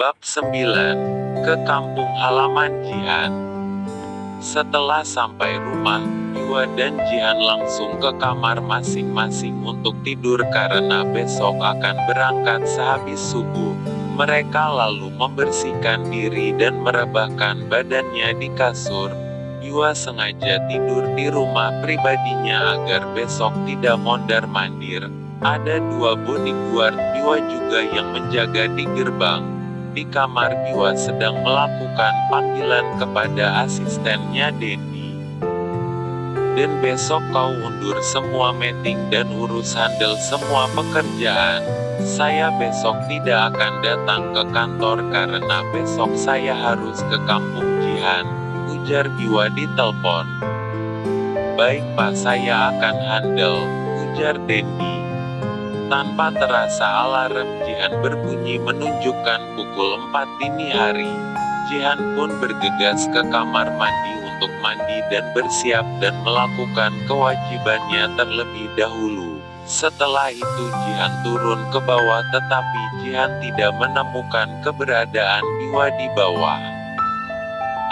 Bab 9. Ke kampung halaman Jihan. Setelah sampai rumah, Biwa dan Jihan langsung ke kamar masing-masing untuk tidur karena besok akan berangkat sehabis subuh. Mereka lalu membersihkan diri dan merebahkan badannya di kasur. Biwa sengaja tidur di rumah pribadinya agar besok tidak mondar-mandir. Ada 2 bodyguard Biwa juga yang menjaga di gerbang. Di kamar Biwa sedang melakukan panggilan kepada asistennya Dendi. Dan besok kau undur semua meeting dan urus handle semua pekerjaan. Saya besok tidak akan datang ke kantor karena besok saya harus ke kampung Jihan, ujar Biwa di telepon. Baik Pak, saya akan handle, ujar Dendi. Tanpa terasa alarm Jihan berbunyi menunjukkan pukul 4 dini hari. Jihan pun bergegas ke kamar mandi untuk mandi dan bersiap dan melakukan kewajibannya terlebih dahulu. Setelah itu Jihan turun ke bawah tetapi Jihan tidak menemukan keberadaan Biwa di bawah.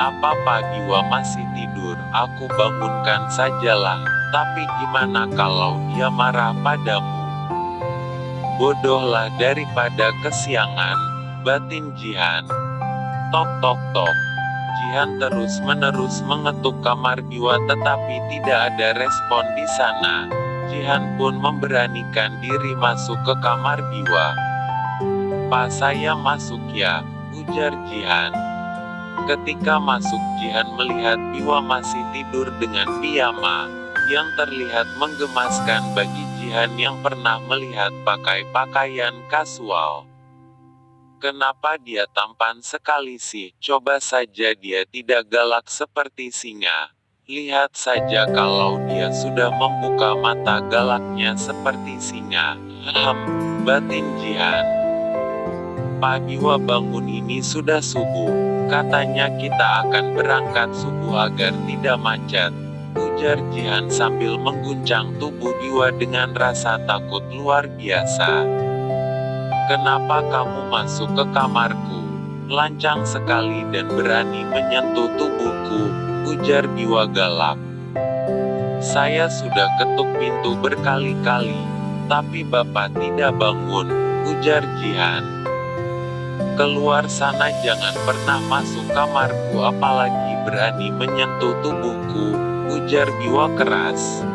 Apa Pak, Biwa masih tidur? Aku bangunkan sajalah. Tapi gimana kalau dia marah padamu? Bodohlah daripada kesiangan, batin Jihan. Tok tok tok. Jihan terus-menerus mengetuk kamar Biwa tetapi tidak ada respon di sana. Jihan pun memberanikan diri masuk ke kamar Biwa. Pak, saya masuk ya, ujar Jihan. Ketika masuk Jihan melihat Biwa masih tidur dengan piyama, yang terlihat menggemaskan bagi Jihan yang pernah melihat pakai pakaian kasual. Kenapa dia tampan sekali sih? Coba saja dia tidak galak seperti singa. Lihat saja kalau dia sudah membuka mata galaknya seperti singa. Batin Jihan. Pak Biwa, bangun, ini sudah subuh. Katanya kita akan berangkat subuh agar tidak macet, ujar Jihan sambil mengguncang tubuh Biwa dengan rasa takut luar biasa. Kenapa kamu masuk ke kamarku? Lancang sekali dan berani menyentuh tubuhku, ujar Biwa galak. Saya sudah ketuk pintu berkali-kali, tapi Bapak tidak bangun, ujar Jihan. Keluar sana, jangan pernah masuk kamarku apalagi berani menyentuh tubuhku, ujar Biwa keras.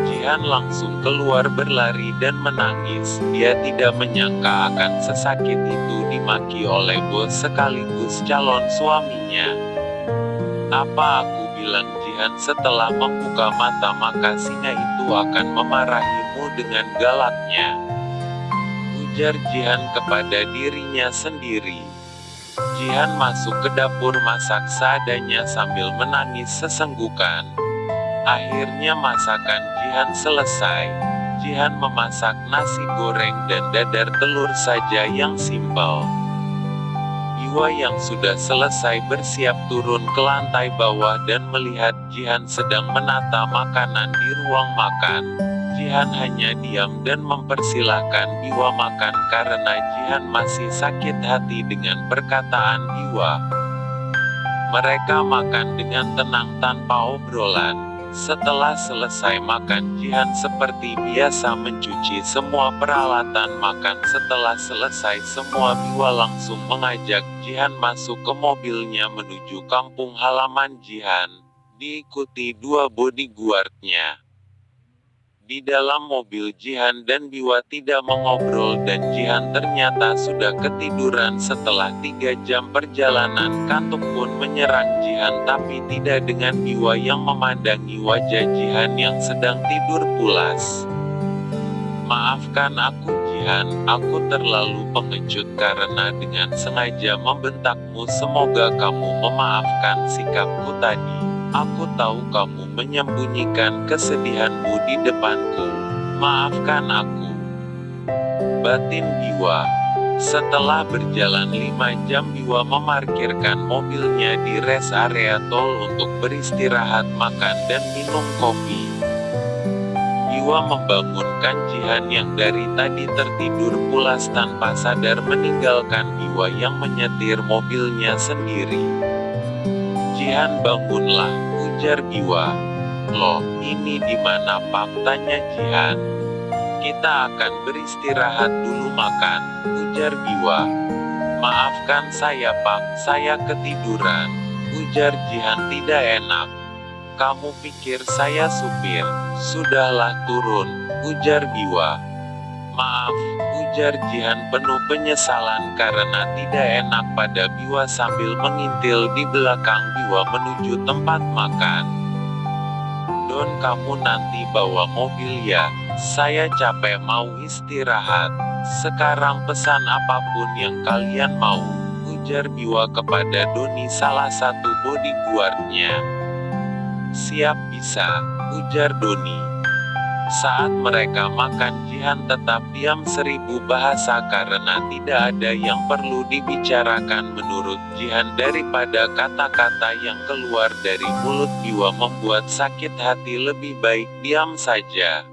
Jihan langsung keluar berlari dan menangis. Dia tidak menyangka akan sesakit itu dimaki oleh bos sekaligus calon suaminya. Apa aku bilang, Jihan, setelah membuka mata maka singa itu akan memarahimu dengan galaknya, ujar Jihan kepada dirinya sendiri. Jihan masuk ke dapur masak seadanya sambil menangis sesenggukan. Akhirnya masakan Jihan selesai. Jihan memasak nasi goreng dan dadar telur saja yang simpel. Biwa yang sudah selesai bersiap turun ke lantai bawah dan melihat Jihan sedang menata makanan di ruang makan. Jihan hanya diam dan mempersilahkan Biwa makan karena Jihan masih sakit hati dengan perkataan Biwa. Mereka makan dengan tenang tanpa obrolan. Setelah selesai makan, Jihan seperti biasa mencuci semua peralatan makan. Setelah selesai semua, Biwa langsung mengajak Jihan masuk ke mobilnya menuju kampung halaman Jihan, diikuti 2 bodyguardnya. Di dalam mobil Jihan dan Biwa tidak mengobrol dan Jihan ternyata sudah ketiduran setelah 3 jam perjalanan. Kantuk pun menyerang Jihan tapi tidak dengan Biwa yang memandangi wajah Jihan yang sedang tidur pulas. Maafkan aku Jihan, aku terlalu pengecut karena dengan sengaja membentakmu. Semoga kamu memaafkan sikapku tadi. Aku tahu kamu menyembunyikan kesedihanmu di depanku. Maafkan aku, batin Biwa. Setelah berjalan 5 jam, Biwa memarkirkan mobilnya di rest area tol untuk beristirahat, makan dan minum kopi. Biwa membangunkan Jihan yang dari tadi tertidur pulas tanpa sadar meninggalkan Biwa yang menyetir mobilnya sendiri. "Jihan, bangunlah," ujar Biwa. "Loh, ini di mana Pak?" tanya Jihan. "Kita akan beristirahat dulu makan," ujar Biwa. "Maafkan saya Pak, saya ketiduran," ujar Jihan tidak enak. "Kamu pikir saya supir? Sudahlah turun," ujar Biwa. "Maaf," ujar Jihan penuh penyesalan karena tidak enak pada Biwa sambil mengintil di belakang Biwa menuju tempat makan. "Don, kamu nanti bawa mobil ya, saya capek mau istirahat. Sekarang pesan apapun yang kalian mau," ujar Biwa kepada Doni salah satu bodyguardnya. "Siap, bisa," ujar Doni. Saat mereka makan, Jihan tetap diam seribu bahasa karena tidak ada yang perlu dibicarakan menurut Jihan daripada kata-kata yang keluar dari mulut Biwa membuat sakit hati. Lebih baik diam saja.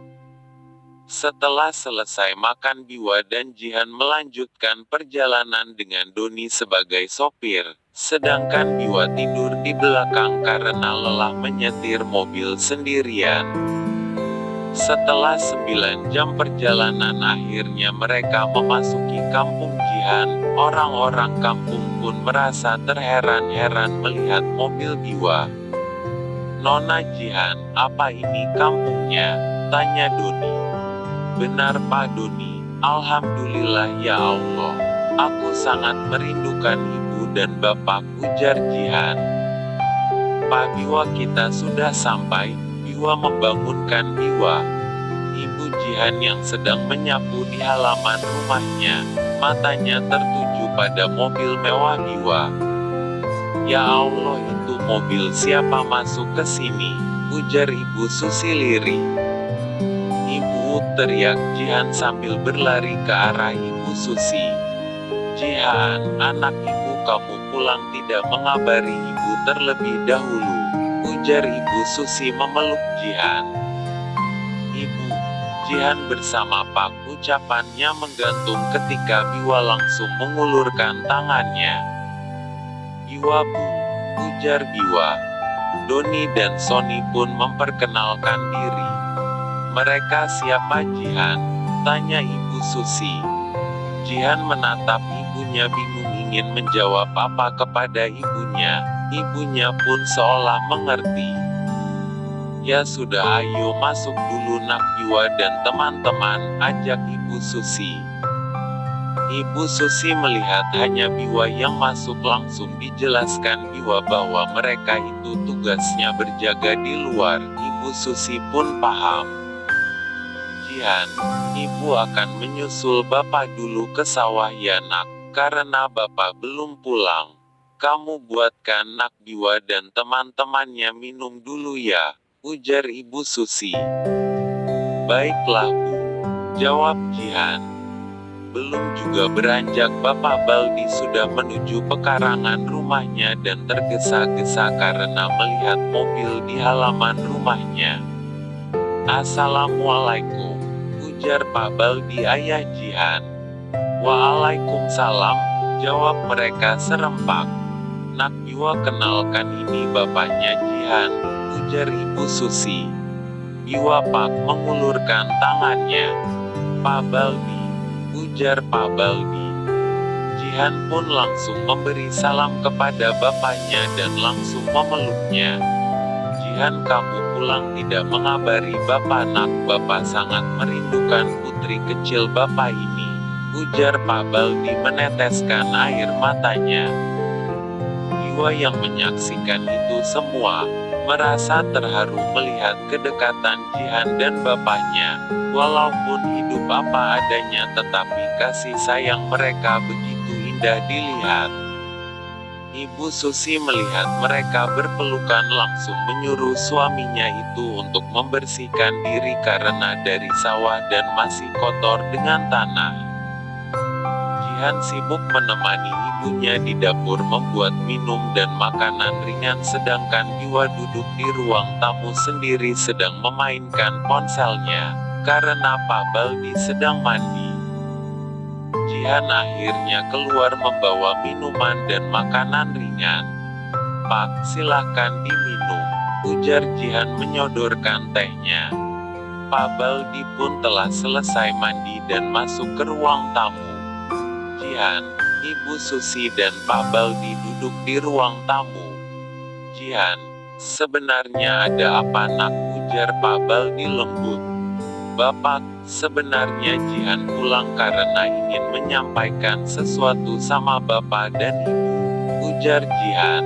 Setelah selesai makan, Biwa dan Jihan melanjutkan perjalanan dengan Doni sebagai sopir, sedangkan Biwa tidur di belakang karena lelah menyetir mobil sendirian. Setelah 9 jam perjalanan akhirnya mereka memasuki kampung Jihan. Orang-orang kampung pun merasa terheran-heran melihat mobil Biwa. "Nona Jihan, apa ini kampungnya?" tanya Doni. "Benar Pak Doni, alhamdulillah ya Allah. Aku sangat merindukan ibu dan bapak," ujar Jihan. "Pak Biwa, kita sudah sampai." Biwa membangunkan Biwa. Ibu Jihan yang sedang menyapu di halaman rumahnya, matanya tertuju pada mobil mewah Biwa. "Ya Allah, itu mobil siapa masuk ke sini?" ujar Ibu Susi lirih. "Ibu," teriak Jihan sambil berlari ke arah Ibu Susi. "Jihan, anak ibu, kamu pulang tidak mengabari ibu terlebih dahulu," ujar Ibu Susi memeluk Jihan. "Ibu." Jihan bersama Pak, ucapannya menggantung ketika Biwa langsung mengulurkan tangannya. "Biwa Bu," ujar Biwa. Doni dan Sony pun memperkenalkan diri. "Mereka siapa Jihan?" tanya Ibu Susi. Jihan menatap ibunya bingung ingin menjawab apa kepada ibunya. Ibunya pun seolah mengerti. "Ya sudah, ayo masuk dulu nak Biwa dan teman-teman," ajak Ibu Susi. Ibu Susi melihat hanya Biwa yang masuk langsung dijelaskan Biwa bahwa mereka itu tugasnya berjaga di luar. Ibu Susi pun paham. "Jihan, ibu akan menyusul bapak dulu ke sawah ya nak, karena bapak belum pulang. Kamu buatkan nak Biwa dan teman-temannya minum dulu ya," ujar Ibu Susi. "Baiklah Bu," jawab Jihan. Belum juga beranjak Bapak Baldi sudah menuju pekarangan rumahnya dan tergesa-gesa karena melihat mobil di halaman rumahnya. "Assalamualaikum," ujar Pak Baldi ayah Jihan. "Waalaikumsalam," jawab mereka serempak. "Nak Biwa, kenalkan ini bapaknya Jihan," ujar Ibu Susi. Biwa Pak mengulurkan tangannya. "Pak Baldi," ujar Pak Baldi. Jihan pun langsung memberi salam kepada bapaknya dan langsung memeluknya. "Jihan, kamu pulang tidak mengabari bapak nak, bapak sangat merindukan putri kecil bapak ini," ujar Pak Baldi meneteskan air matanya. Biwa yang menyaksikan itu semua, merasa terharu melihat kedekatan Jihan dan bapaknya. Walaupun hidup apa adanya tetapi kasih sayang mereka begitu indah dilihat. Ibu Susi melihat mereka berpelukan langsung menyuruh suaminya itu untuk membersihkan diri karena dari sawah dan masih kotor dengan tanah. Jihan sibuk menemani ibunya di dapur membuat minum dan makanan ringan sedangkan Giwa duduk di ruang tamu sendiri sedang memainkan ponselnya, karena Pak Baldi sedang mandi. Jihan akhirnya keluar membawa minuman dan makanan ringan. "Pak, silahkan diminum," ujar Jihan menyodorkan tehnya. Pak Baldi pun telah selesai mandi dan masuk ke ruang tamu. Jihan, Ibu Susi dan Pak Baldi duduk di ruang tamu. "Jihan, sebenarnya ada apa nak?" ujar Pak Baldi lembut. "Bapak, sebenarnya Jihan pulang karena ingin menyampaikan sesuatu sama Bapak dan Ibu," ujar Jihan.